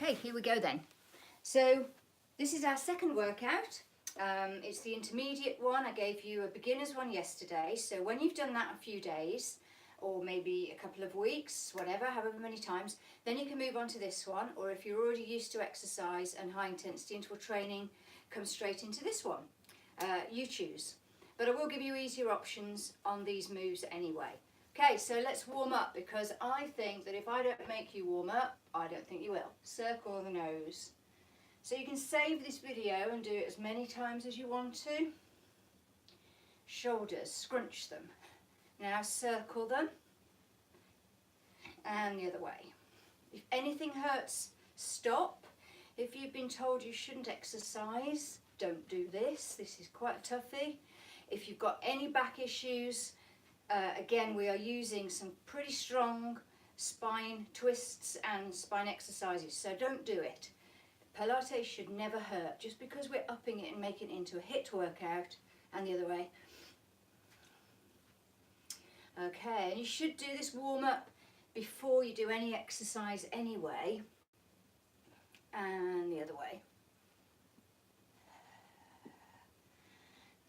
Okay, here we go then. So this is our second workout. It's the intermediate one. I gave you a beginner's one yesterday. So when you've done that a few days, or maybe a couple of weeks, whatever, however many times, then you can move on to this one. Or if you're already used to exercise and high intensity interval training, come straight into this one. You choose. But I will give you easier options on these moves anyway. Okay, so let's warm up, because I think that if I don't make you warm up, I don't think you will. Circle the nose. So you can save this video and do it as many times as you want to. Shoulders, scrunch them. Now circle them. And the other way. If anything hurts, stop. If you've been told you shouldn't exercise, don't do this. This is quite a toughie. If you've got any back issues, again, we are using some pretty strong spine twists and spine exercises, so don't do it. Pilates should never hurt, just because we're upping it and making it into a HIIT workout, and the other way. Okay, and you should do this warm up before you do any exercise anyway, and the other way.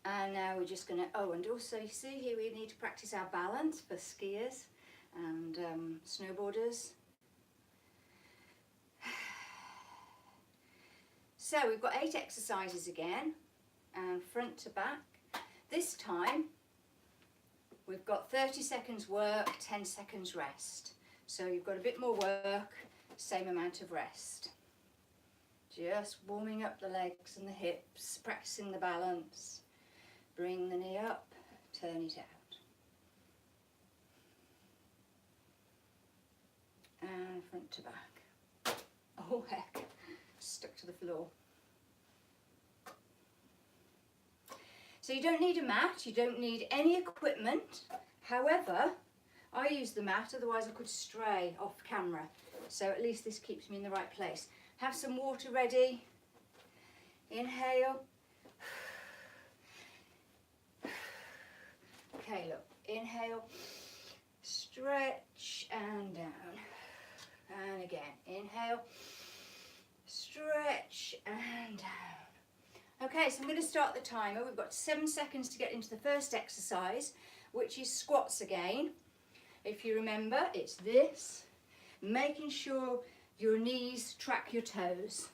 And now we're just going to, and also you see here we need to practice our balance for skiers and snowboarders. So we've got 8 exercises again, and front to back. This time we've got 30 seconds work, 10 seconds rest. So you've got a bit more work, same amount of rest. Just warming up the legs and the hips, practicing the balance. Bring the knee up, turn it out. And front to back. Oh heck, stuck to the floor. So you don't need a mat, you don't need any equipment. However, I use the mat, otherwise I could stray off camera. So at least this keeps me in the right place. Have some water ready. Inhale. Okay, look, inhale, stretch and down, and again, inhale, stretch and down. Okay, so I'm going to start the timer. We've got 7 seconds to get into the first exercise, which is squats again. If you remember, it's this, making sure your knees track your toes.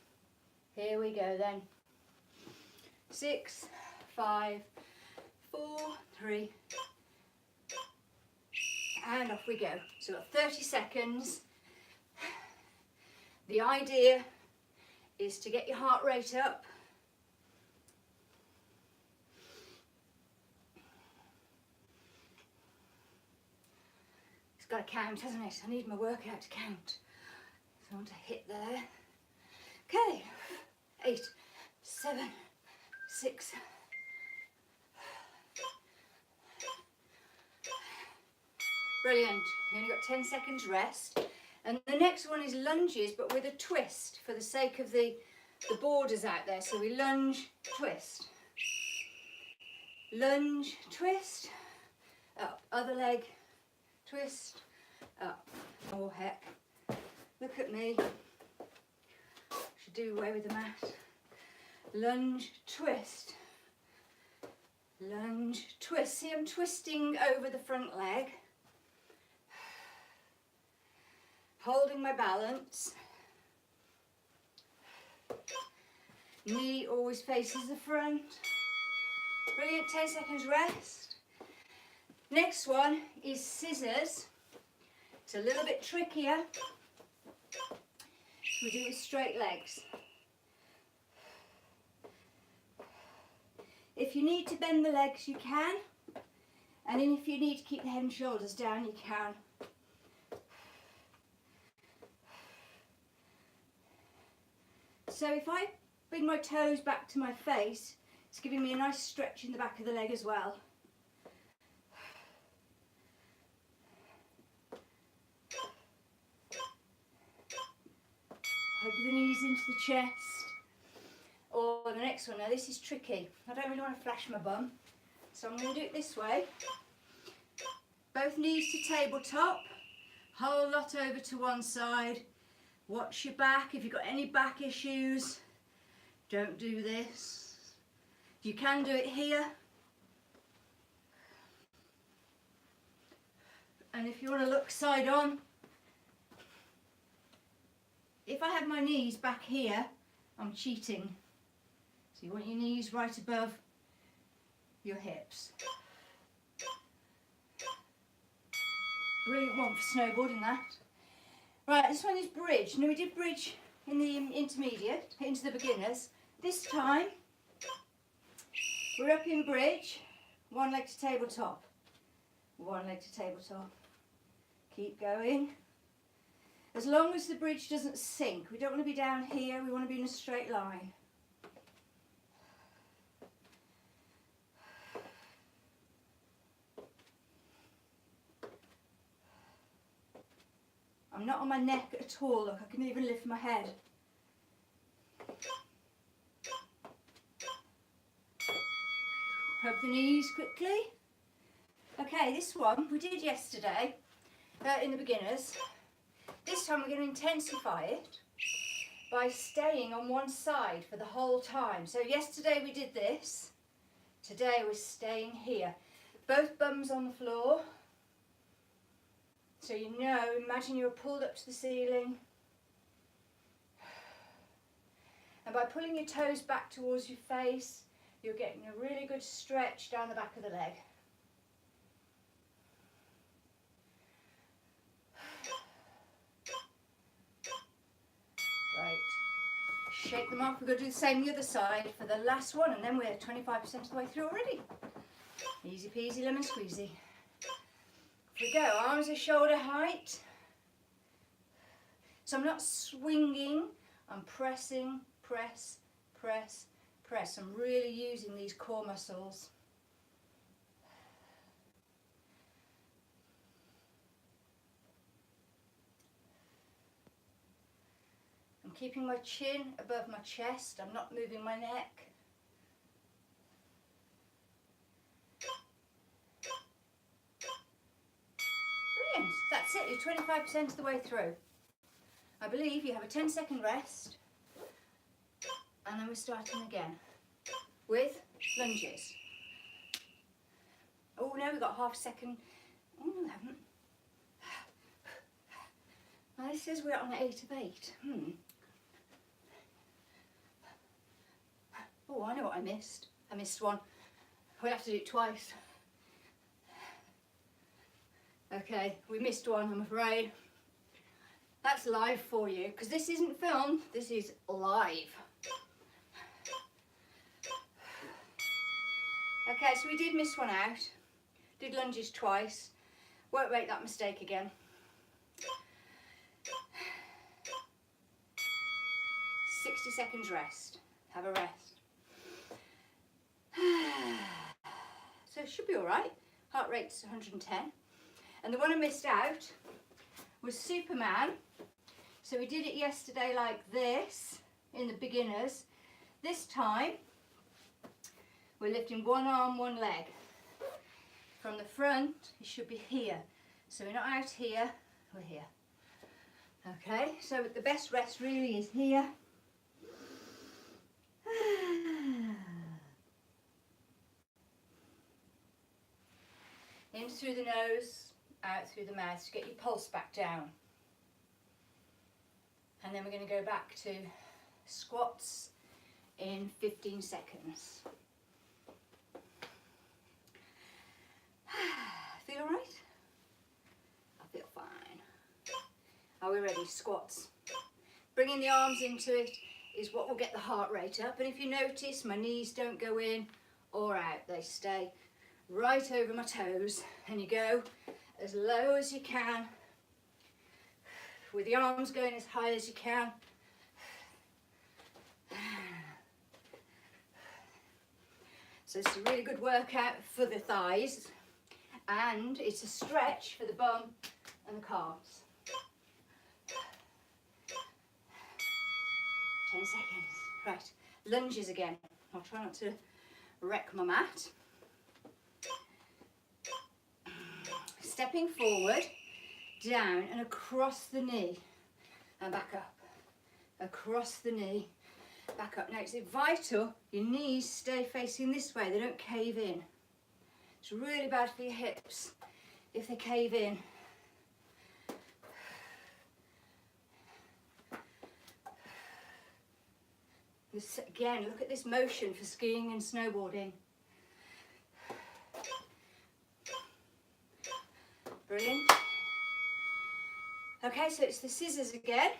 Here we go then. 6, 5, 4, 3, and off we go. So we've got 30 seconds. The idea is to get your heart rate up. It's got to count, hasn't it? I need my workout to count. So I want to hit there. Okay, 8, 7, 6, brilliant. You only got 10 seconds rest. And the next one is lunges, but with a twist for the sake of the boarders out there. So we lunge, twist. Lunge, twist. Up. Other leg, twist. Up. Oh heck. Look at me. Should do away with the mat. Lunge, twist. Lunge, twist. See, I'm twisting over the front leg. Holding my balance. Knee always faces the front. Brilliant, 10 seconds rest. Next one is scissors. It's a little bit trickier. We do it with straight legs. If you need to bend the legs, you can. And then if you need to keep the head and shoulders down, you can. So if I bring my toes back to my face, it's giving me a nice stretch in the back of the leg as well. Hug the knees into the chest. Or the next one, now this is tricky. I don't really want to flash my bum, so I'm going to do it this way. Both knees to tabletop, whole lot over to one side, Watch your back. If you've got any back issues, don't do this. You can do it here. And if you want to look side on, if I have my knees back here, I'm cheating. So you want your knees right above your hips. Brilliant one for snowboarding, that. Right, this one is bridge. Now we did bridge in the intermediate, into the beginners. This time, we're up in bridge, one leg to tabletop. One leg to tabletop. Keep going. As long as the bridge doesn't sink, we don't want to be down here, we want to be in a straight line. I'm not on my neck at all, look, I can even lift my head. Rub the knees quickly. Okay, this one we did yesterday in the beginners. This time we're going to intensify it by staying on one side for the whole time. So yesterday we did this, today we're staying here. Both bums on the floor. So you know, imagine you're pulled up to the ceiling. And by pulling your toes back towards your face, you're getting a really good stretch down the back of the leg. Right. Shake them off. We're going to do the same the other side for the last one, and then we're 25% of the way through already. Easy peasy lemon squeezy. We go, arms are shoulder height. So I'm not swinging, I'm pressing, press, press, press. I'm really using these core muscles. I'm keeping my chin above my chest, I'm not moving my neck. That's it, you're 25% of the way through. I believe you have a 10-second rest, and then we're starting again with lunges. Oh no, we've got half a second. Oh no, we haven't. Now this says we're on 8 of 8. Oh, I know what I missed. I missed one. We'll have to do it twice. Okay, we missed one, I'm afraid. That's live for you, because this isn't filmed, this is live. Okay, so we did miss one out. Did lunges twice. Won't make that mistake again. 60 seconds rest. Have a rest. So it should be alright. Heart rate's 110. And the one I missed out was Superman. So we did it yesterday like this in the beginners. This time we're lifting one arm, one leg. From the front it should be here. So we're not out here, we're here. Okay, so the best rest really is here. In through the nose, out through the mouth to get your pulse back down. And then we're going to go back to squats in 15 seconds. Feel all right? I feel fine. Are we ready? Squats. Bringing the arms into it is what will get the heart rate up. And if you notice, my knees don't go in or out. They stay right over my toes. And you go as low as you can, with the arms going as high as you can. So it's a really good workout for the thighs, and it's a stretch for the bum and the calves. 10 seconds. Right, lunges again. I'll try not to wreck my mat. Stepping forward, down and across the knee and back up. across the knee, back up. Now it's vital your knees stay facing this way, they don't cave in. It's really bad for your hips if they cave in. This, again, look at this motion for skiing and snowboarding. Brilliant. Okay, so it's the scissors again.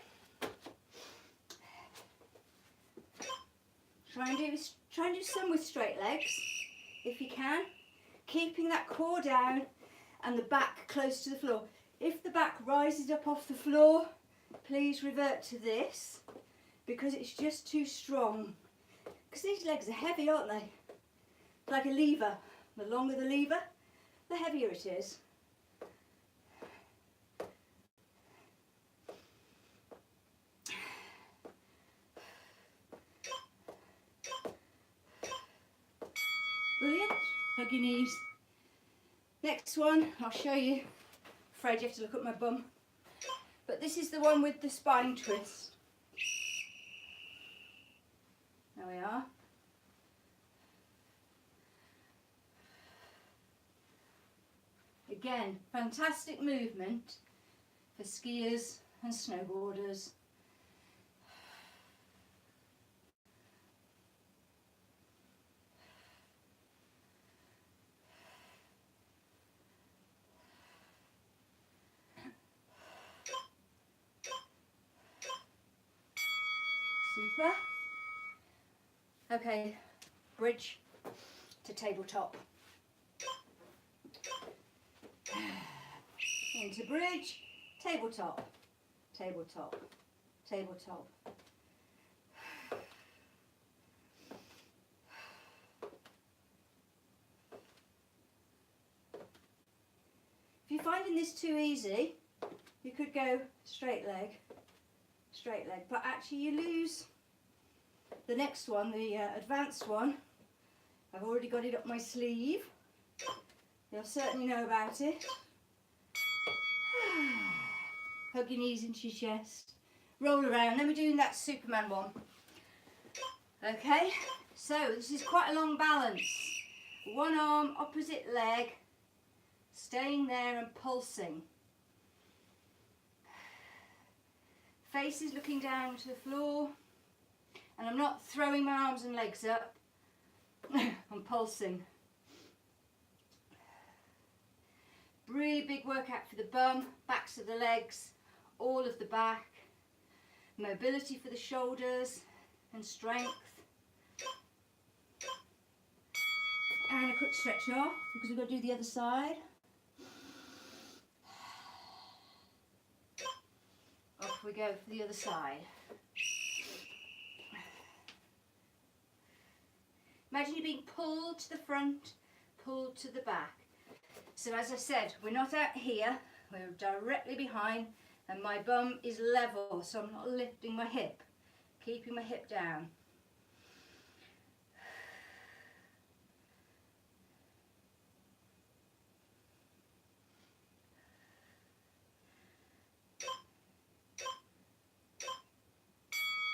Try and do some with straight legs, if you can. Keeping that core down and the back close to the floor. If the back rises up off the floor, please revert to this, because it's just too strong. Because these legs are heavy, aren't they? Like a lever. The longer the lever, the heavier it is. Brilliant. Hug your knees. Next one, I'll show you. Afraid you have to look at my bum. But this is the one with the spine twist. There we are. Again, fantastic movement for skiers and snowboarders. Super. Okay, bridge to tabletop. Into bridge, tabletop, tabletop, tabletop. If you're finding this too easy, you could go straight leg, but actually you lose the next one, the advanced one. I've already got it up my sleeve. You'll certainly know about it. Hug your knees into your chest. Roll around. Then we're doing that Superman one. Okay, so this is quite a long balance. One arm, opposite leg, staying there and pulsing. Face is looking down to the floor. And I'm not throwing my arms and legs up. I'm pulsing. Really big workout for the bum, backs of the legs, all of the back. Mobility for the shoulders and strength. And a quick stretch off, because we've got to do the other side. Off we go for the other side. Imagine you being pulled to the front, pulled to the back. So as I said, we're not out here, we're directly behind, and my bum is level, so I'm not lifting my hip, keeping my hip down.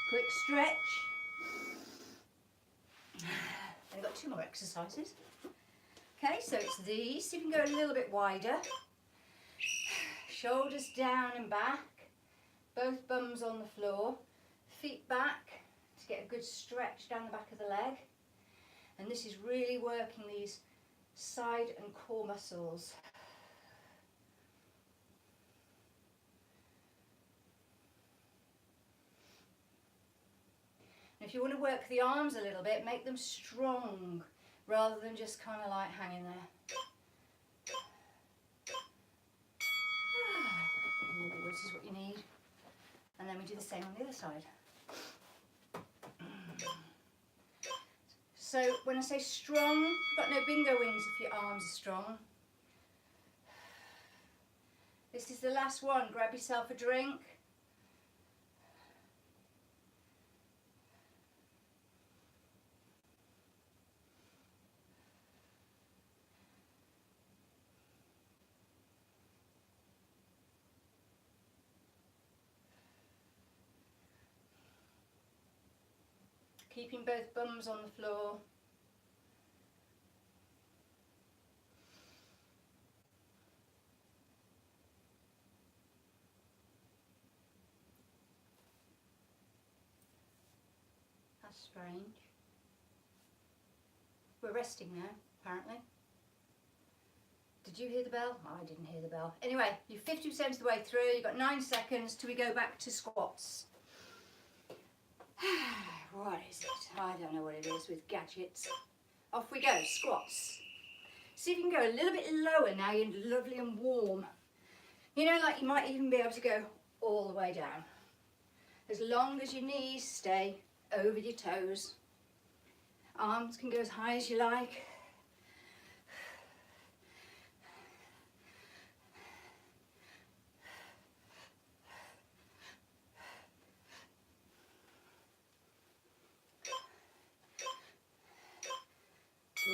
Quick stretch. I've got two more exercises. Okay, so it's these. So you can go a little bit wider. Shoulders down and back. Both bums on the floor. Feet back to get a good stretch down the back of the leg. And this is really working these side and core muscles. And if you want to work the arms a little bit, make them strong rather than just kind of like hanging there. This is what you need. And then we do the same on the other side. So when I say strong, you've got no bingo wings if your arms are strong. This is the last one. Grab yourself a drink. Keeping both bums on the floor. That's strange. We're resting now, apparently. Did you hear the bell? Oh, I didn't hear the bell. Anyway, you're 50% of the way through. You've got 9 seconds till we go back to squats. What is it? I don't know what it is with gadgets. Off we go, squats. See if you can go a little bit lower now. You're lovely and warm. You know, like you might even be able to go all the way down. As long as your knees stay over your toes. Arms can go as high as you like.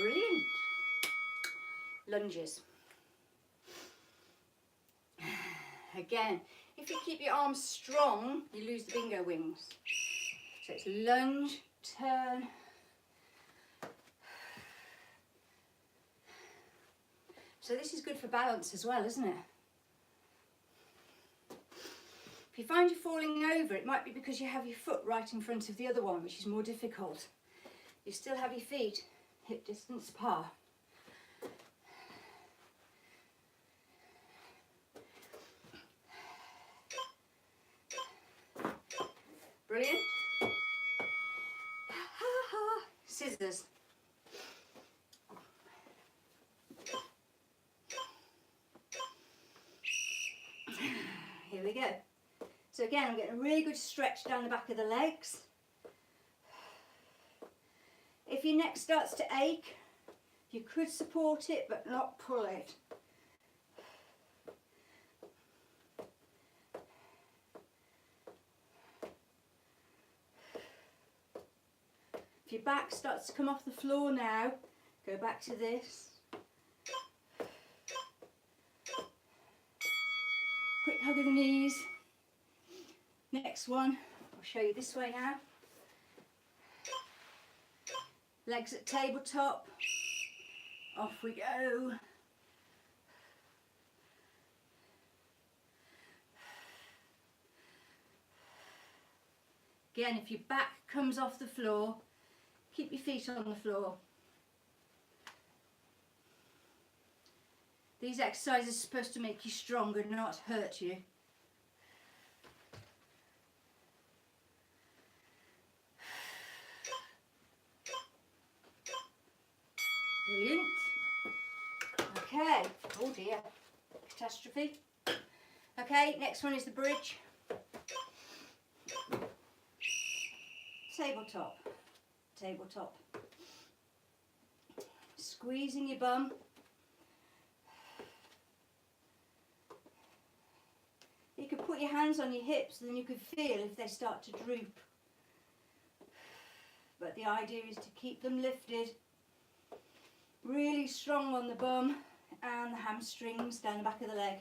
Brilliant. Lunges. Again, if you keep your arms strong, you lose the bingo wings. So it's lunge, turn. So this is good for balance as well, isn't it? If you find you're falling over, it might be because you have your foot right in front of the other one, which is more difficult. You still have your feet hip distance apart. Brilliant. Scissors. Here we go. So again, I'm getting a really good stretch down the back of the legs. If your neck starts to ache, you could support it but not pull it. If your back starts to come off the floor now, go back to this. Quick hug of the knees. Next one, I'll show you this way now. Legs at tabletop. Off we go. Again, if your back comes off the floor, keep your feet on the floor. These exercises are supposed to make you stronger, not hurt you. Brilliant. Okay. Oh dear. Catastrophe. Okay, next one is the bridge. Tabletop. Tabletop. Squeezing your bum. You could put your hands on your hips and then you could feel if they start to droop. But the idea is to keep them lifted. Really strong on the bum and the hamstrings down the back of the leg.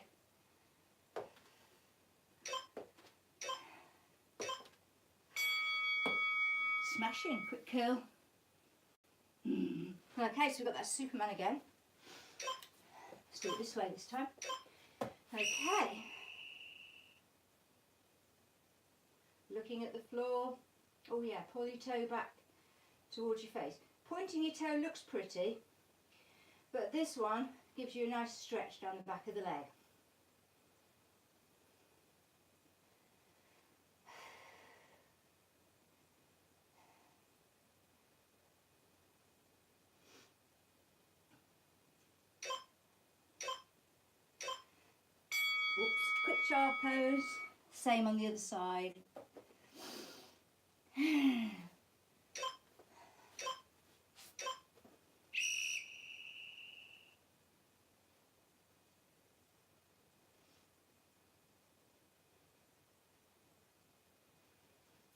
Smashing, quick curl. Okay, so we've got that Superman again. Let's do it this way this time. Okay. Looking at the floor. Oh yeah, pull your toe back towards your face. Pointing your toe looks pretty, but this one gives you a nice stretch down the back of the leg. Oops, quick sharp pose. Same on the other side.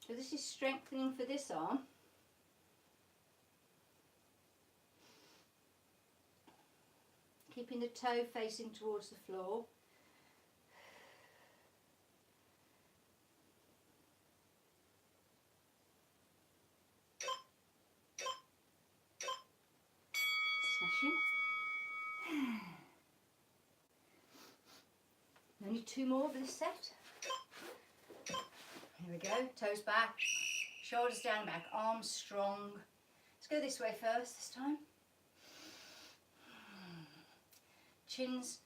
So this is strengthening for this arm. Keeping the toe facing towards the floor. only 2 more for this set. Here we go, toes back, shoulders down and back, arms strong. Let's go this way first this time. Chin's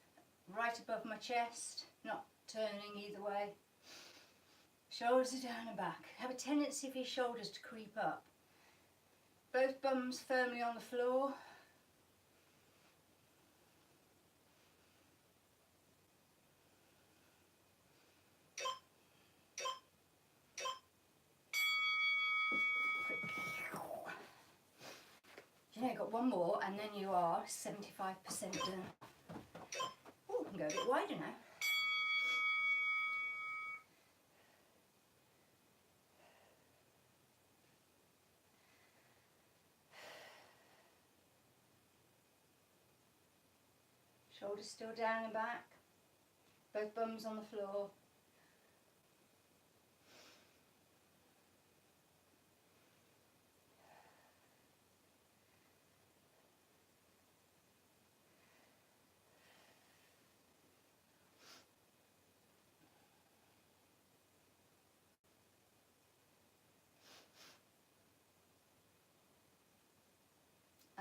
right above my chest, not turning either way. Shoulders are down and back. Have a tendency for your shoulders to creep up. Both bums firmly on the floor. You know, you've got one more and then you are 75% done. Oh, I can go a bit wider now. Shoulders still down and back. Both bums on the floor.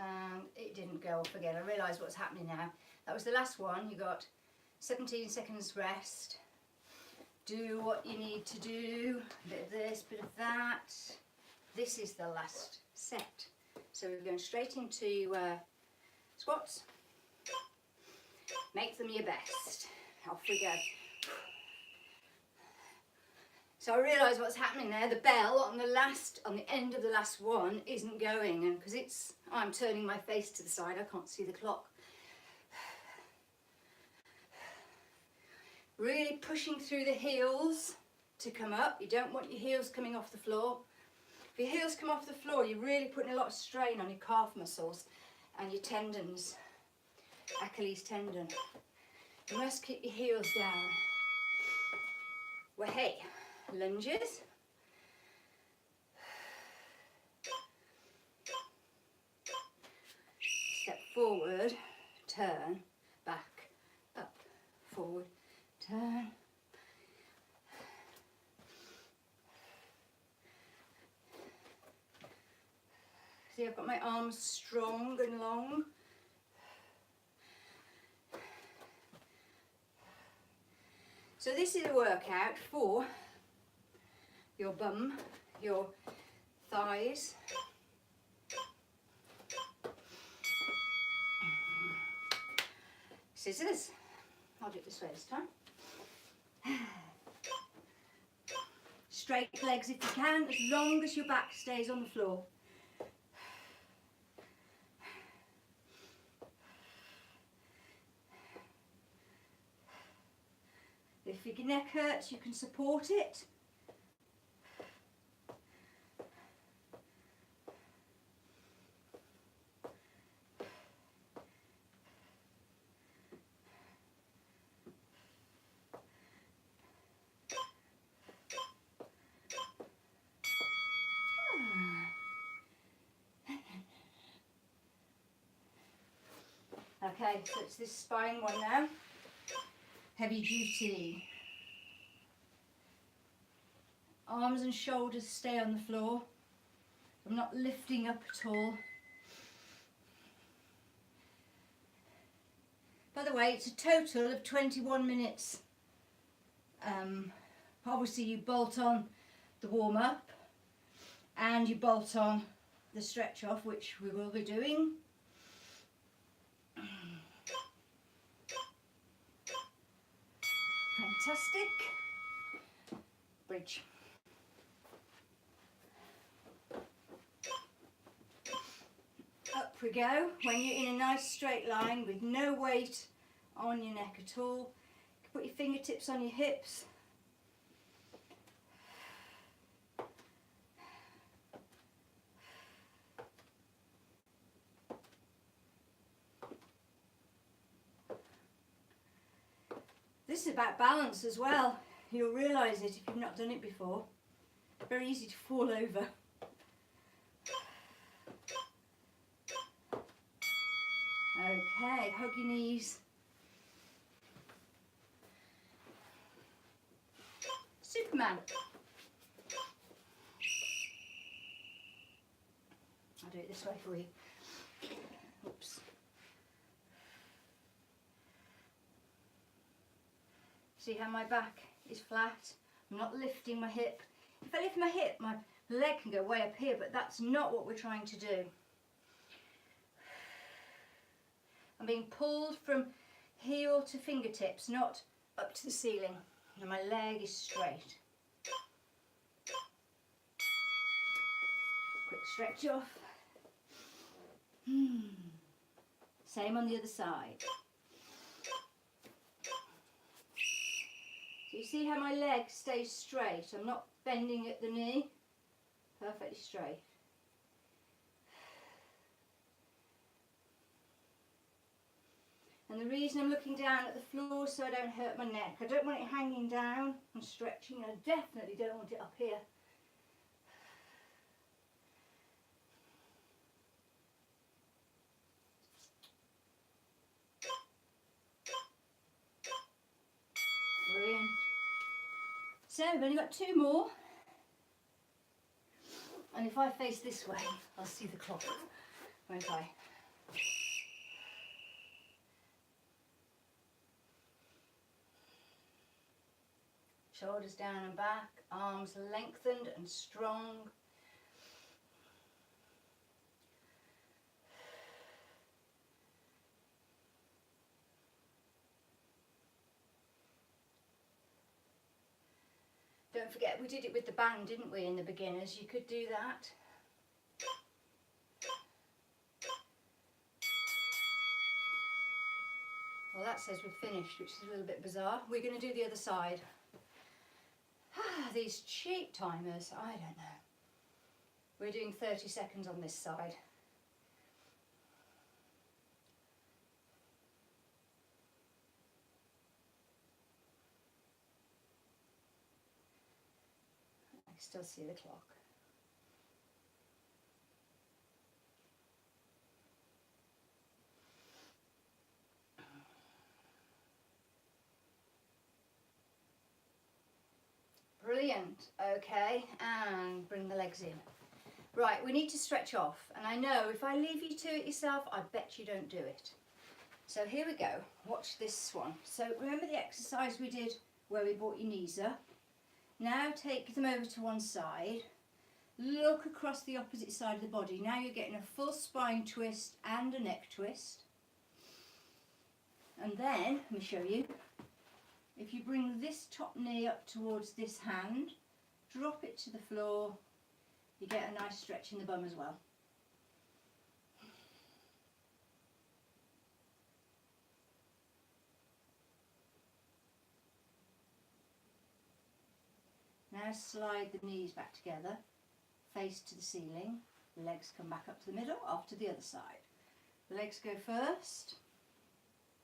And it didn't go off again. I realise what's happening now. That was the last one. You got 17 seconds rest. Do what you need to do. A bit of this, bit of that. This is the last set. So we're going straight into squats. Make them your best. Off we go. So I realise what's happening there. The bell on the end of the last one isn't going, and because I'm turning my face to the side, I can't see the clock. Really pushing through the heels to come up. You don't want your heels coming off the floor. If your heels come off the floor, you're really putting a lot of strain on your calf muscles and your tendons, Achilles tendon. You must keep your heels down. Well, hey, lunges. Step forward, turn, back, up, forward, turn. See, I've got my arms strong and long. So this is a workout for your bum, your thighs. Scissors. I'll do it this way this time. Straight legs if you can, as long as your back stays on the floor. If your neck hurts, you can support it. Okay, so it's this spine one now. Heavy duty. Arms and shoulders stay on the floor. I'm not lifting up at all. By the way, it's a total of 21 minutes. Obviously you bolt on the warm up and you bolt on the stretch off, which we will be doing. Fantastic. Bridge. Up we go. When you're in a nice straight line with no weight on your neck at all, you can put your fingertips on your hips. This is about balance as well. You'll realise it if you've not done it before. Very easy to fall over. Okay, hug your knees. Superman. I'll do it this way for you. Oops. See how my back is flat? I'm not lifting my hip. If I lift my hip, my leg can go way up here, but that's not what we're trying to do. I'm being pulled from heel to fingertips, not up to the ceiling. And my leg is straight. Quick stretch off. Same on the other side. So you see how my leg stays straight? I'm not bending at the knee. Perfectly straight. And the reason I'm looking down at the floor so I don't hurt my neck. I don't want it hanging down and stretching. I definitely don't want it up here. Brilliant. So I've only got 2 more. And if I face this way, I'll see the clock, won't I? Shoulders down and back, arms lengthened and strong. Don't forget, we did it with the band, didn't we, in the beginners? You could do that. Well, that says we're finished, which is a little bit bizarre. We're going to do the other side. These cheap timers, I don't know. We're doing 30 seconds on this side. I still see the clock. Brilliant. Okay, and bring the legs in. Right, we need to stretch off, and I know if I leave you to it yourself, I bet you don't do it. So here we go. Watch this one. So remember the exercise we did where we brought your knees up? Now take them over to one side. Look across the opposite side of the body. Now you're getting a full spine twist and a neck twist. And then, let me show you. If you bring this top knee up towards this hand, drop it to the floor, you get a nice stretch in the bum as well. Now slide the knees back together, face to the ceiling, legs come back up to the middle, off to the other side. The legs go first.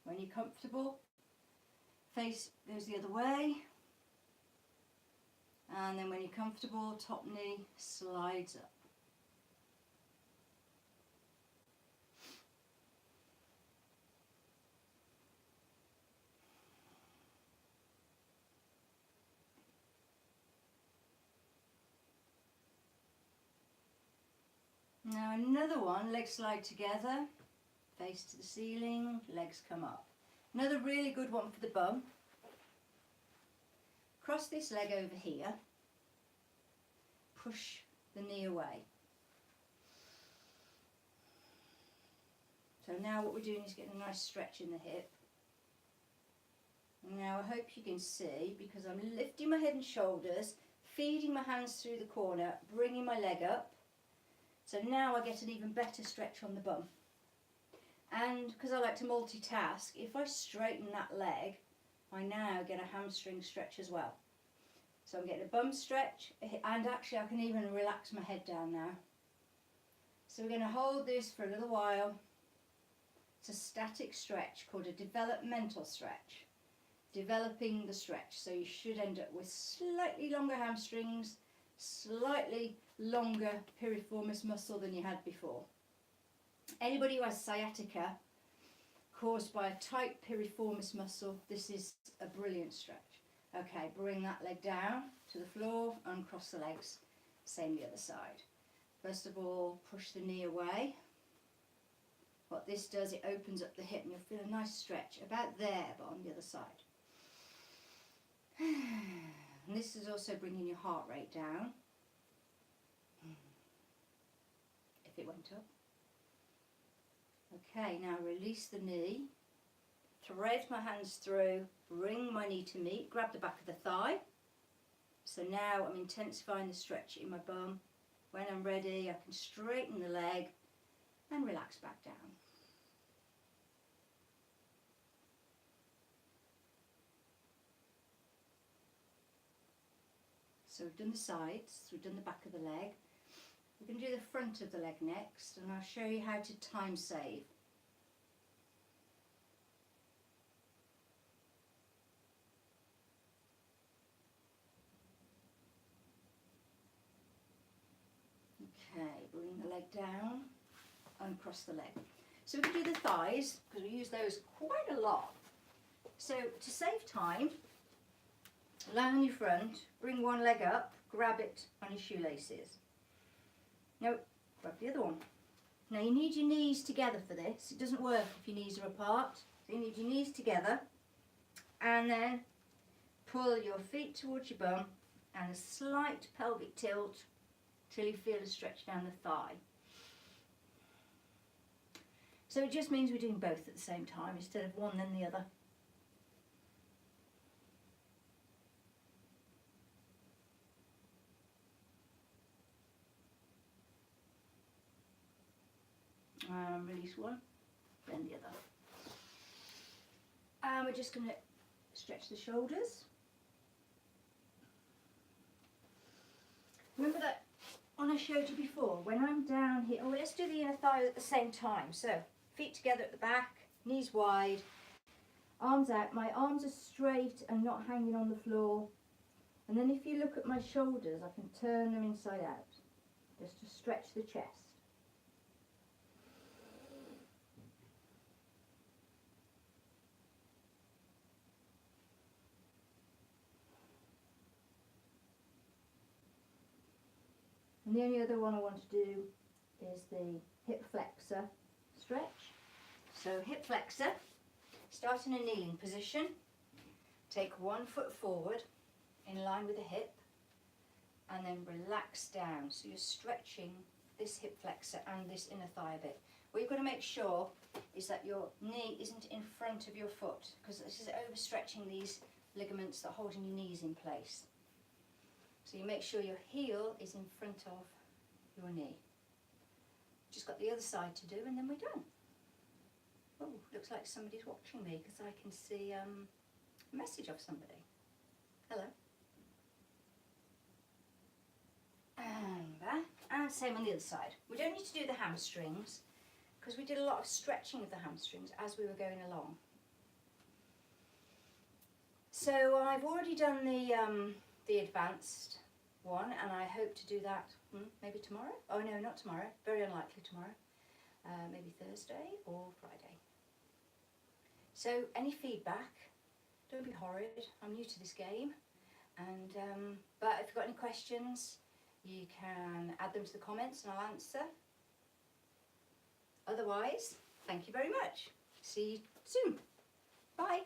When you're comfortable, face goes the other way, and then when you're comfortable, top knee slides up. Now another one, legs slide together, face to the ceiling, legs come up. Another really good one for the bum. Cross this leg over here, push the knee away. So now what we're doing is getting a nice stretch in the hip. Now I hope you can see, because I'm lifting my head and shoulders, feeding my hands through the corner, bringing my leg up. So now I get an even better stretch on the bum. And because I like to multitask, if I straighten that leg, I now get a hamstring stretch as well. So I'm getting a bum stretch, and actually I can even relax my head down now. So we're going to hold this for a little while. It's a static stretch called a developmental stretch. Developing the stretch. So you should end up with slightly longer hamstrings, slightly longer piriformis muscle than you had before. Anybody who has sciatica caused by a tight piriformis muscle, this is a brilliant stretch. Okay, bring that leg down to the floor, uncross the legs, same the other side. First of all, push the knee away. What this does, it opens up the hip and you'll feel a nice stretch about there, but on the other side. And this is also bringing your heart rate down, if it went up. Okay, now release the knee, thread my hands through, bring my knee to meet, grab the back of the thigh. So now I'm intensifying the stretch in my bum. When I'm ready, I can straighten the leg and relax back down. So we've done the sides, we've done the back of the leg. We're going to do the front of the leg next, and I'll show you how to time save. Okay, bring the leg down, uncross the leg. So we can do the thighs, because we use those quite a lot. So to save time, lie on your front, bring one leg up, grab it on your shoelaces. Now, grab the other one. Now you need your knees together for this. It doesn't work if your knees are apart. So you need your knees together, and then pull your feet towards your bum and a slight pelvic tilt till you feel a stretch down the thigh. So it just means we're doing both at the same time instead of one then the other. Release one, then the other. And we're just going to stretch the shoulders. Remember that one I showed you before, when I'm down here, oh, let's do the inner thigh at the same time. So feet together at the back, knees wide, arms out. My arms are straight and not hanging on the floor. And then if you look at my shoulders, I can turn them inside out, just to stretch the chest. And the only other one I want to do is the hip flexor stretch. So hip flexor, start in a kneeling position, take one foot forward in line with the hip, and then relax down. So you're stretching this hip flexor and this inner thigh a bit. What you've got to make sure is that your knee isn't in front of your foot, because this is overstretching these ligaments that are holding your knees in place. So you make sure your heel is in front of your knee. Just got the other side to do and then we're done. Oh, looks like somebody's watching me because I can see a message of somebody. Hello. And back. And same on the other side. We don't need to do the hamstrings because we did a lot of stretching of the hamstrings as we were going along. So I've already done the advanced one, and I hope to do that maybe tomorrow. Oh no, not tomorrow, very unlikely tomorrow. Maybe Thursday or Friday. So any feedback, don't be horrid, I'm new to this game, and but if you've got any questions you can add them to the comments and I'll answer. Otherwise, thank you very much. See you soon. Bye.